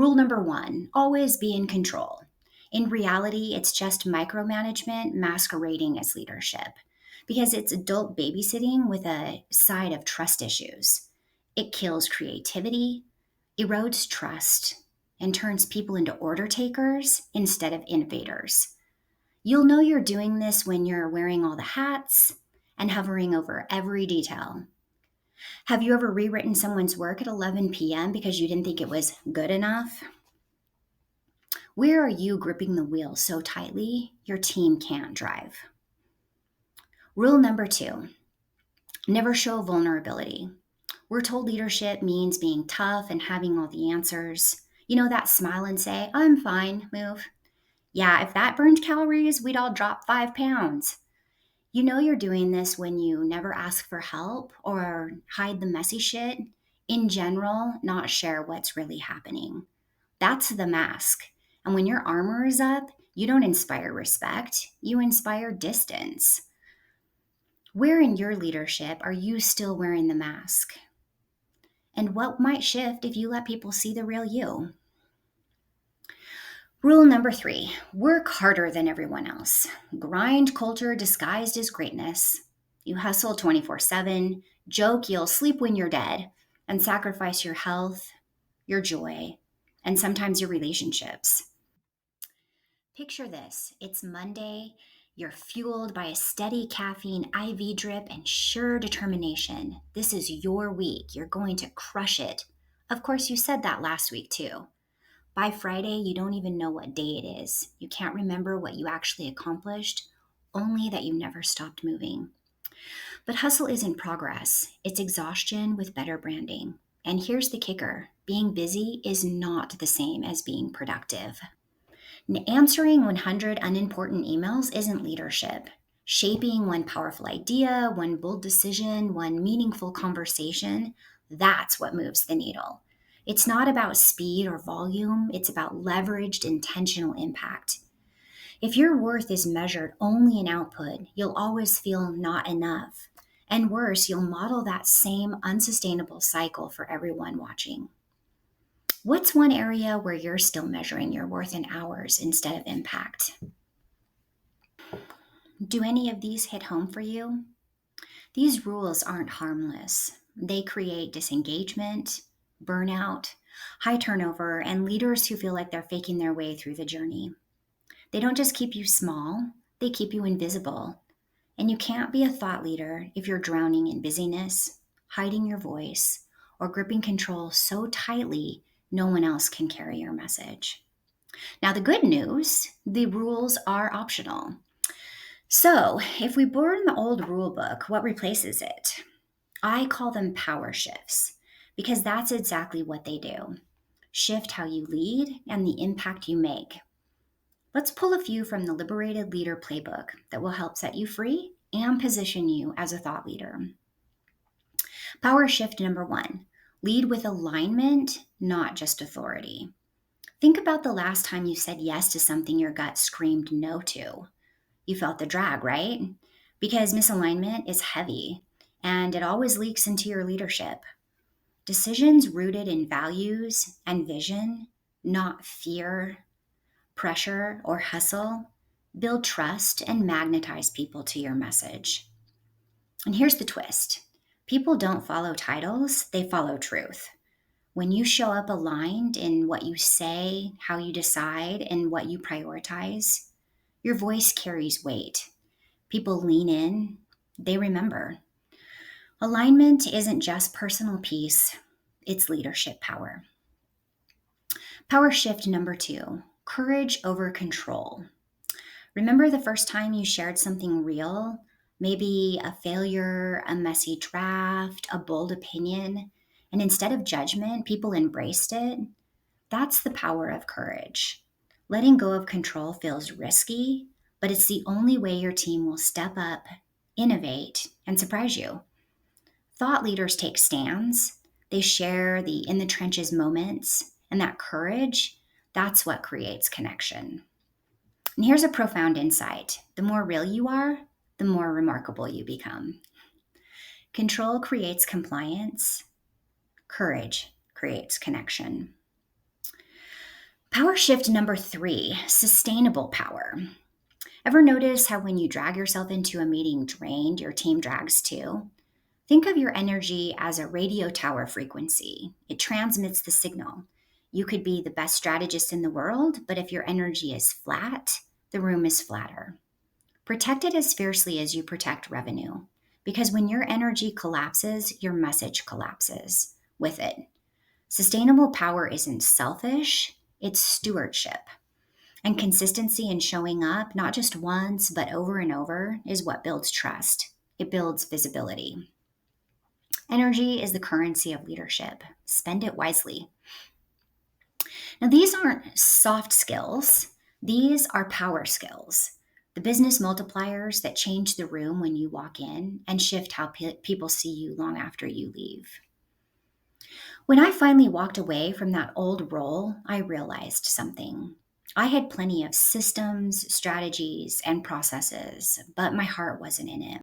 Rule number 1, always be in control. In reality, it's just micromanagement masquerading as leadership because it's adult babysitting with a side of trust issues. It kills creativity, erodes trust, and turns people into order takers instead of innovators. You'll know you're doing this when you're wearing all the hats and hovering over every detail. Have you ever rewritten someone's work at 11 p.m. because you didn't think it was good enough? Where are you gripping the wheel so tightly your team can't drive? Rule number 2, never show vulnerability. We're told leadership means being tough and having all the answers. You know, that smile and say, I'm fine move. Yeah, if that burned calories, we'd all drop 5 pounds. You know you're doing this when you never ask for help or hide the messy shit. In general, not share what's really happening. That's the mask. And when your armor is up, you don't inspire respect, you inspire distance. Where in your leadership are you still wearing the mask? And what might shift if you let people see the real you? Rule number 3, work harder than everyone else. Grind culture disguised as greatness. You hustle 24/7, joke you'll sleep when you're dead, and sacrifice your health, your joy, and sometimes your relationships. Picture this, it's Monday, you're fueled by a steady caffeine IV drip and sure determination. This is your week, you're going to crush it. Of course, you said that last week too. By Friday, you don't even know what day it is. You can't remember what you actually accomplished, only that you never stopped moving. But hustle isn't progress, it's exhaustion with better branding. And here's the kicker, being busy is not the same as being productive. Answering 100 unimportant emails isn't leadership. Shaping one powerful idea, one bold decision, one meaningful conversation, that's what moves the needle. It's not about speed or volume, it's about leveraged intentional impact. If your worth is measured only in output, you'll always feel not enough. And worse, you'll model that same unsustainable cycle for everyone watching. What's one area where you're still measuring your worth in hours instead of impact? Do any of these hit home for you? These rules aren't harmless. They create disengagement, burnout, high turnover, and leaders who feel like they're faking their way through the journey. They don't just keep you small, they keep you invisible. And you can't be a thought leader if you're drowning in busyness, hiding your voice, or gripping control so tightly no one else can carry your message. Now, the good news, the rules are optional. So, if we burn the old rule book, what replaces it? I call them power shifts because that's exactly what they do. Shift how you lead and the impact you make. Let's pull a few from the Liberated Leader Playbook that will help set you free and position you as a thought leader. Power shift number 1, lead with alignment, not just authority. Think about the last time you said yes to something your gut screamed no to. You felt the drag, right? Because misalignment is heavy and it always leaks into your leadership. Decisions rooted in values and vision, not fear, pressure, or hustle, build trust and magnetize people to your message. And here's the twist, people don't follow titles, they follow truth. When you show up aligned in what you say, how you decide, and what you prioritize, your voice carries weight. People lean in, they remember. Alignment isn't just personal peace, it's leadership power. Power shift number 2, courage over control. Remember the first time you shared something real? Maybe a failure, a messy draft, a bold opinion, and instead of judgment, people embraced it? That's the power of courage. Letting go of control feels risky, but it's the only way your team will step up, innovate, and surprise you. Thought leaders take stands, they share the in the trenches moments, and that courage, that's what creates connection. And here's a profound insight. The more real you are, the more remarkable you become. Control creates compliance. Courage creates connection. Power shift number 3, sustainable power. Ever notice how when you drag yourself into a meeting drained, your team drags too? Think of your energy as a radio tower frequency. It transmits the signal. You could be the best strategist in the world, but if your energy is flat, the room is flatter. Protect it as fiercely as you protect revenue. Because when your energy collapses, your message collapses with it. Sustainable power isn't selfish, it's stewardship. And consistency in showing up, not just once, but over and over, is what builds trust. It builds visibility. Energy is the currency of leadership. Spend it wisely. Now, these aren't soft skills, these are power skills. The business multipliers that change the room when you walk in and shift how people see you long after you leave. When I finally walked away from that old role, I realized something. I had plenty of systems, strategies, and processes, but my heart wasn't in it.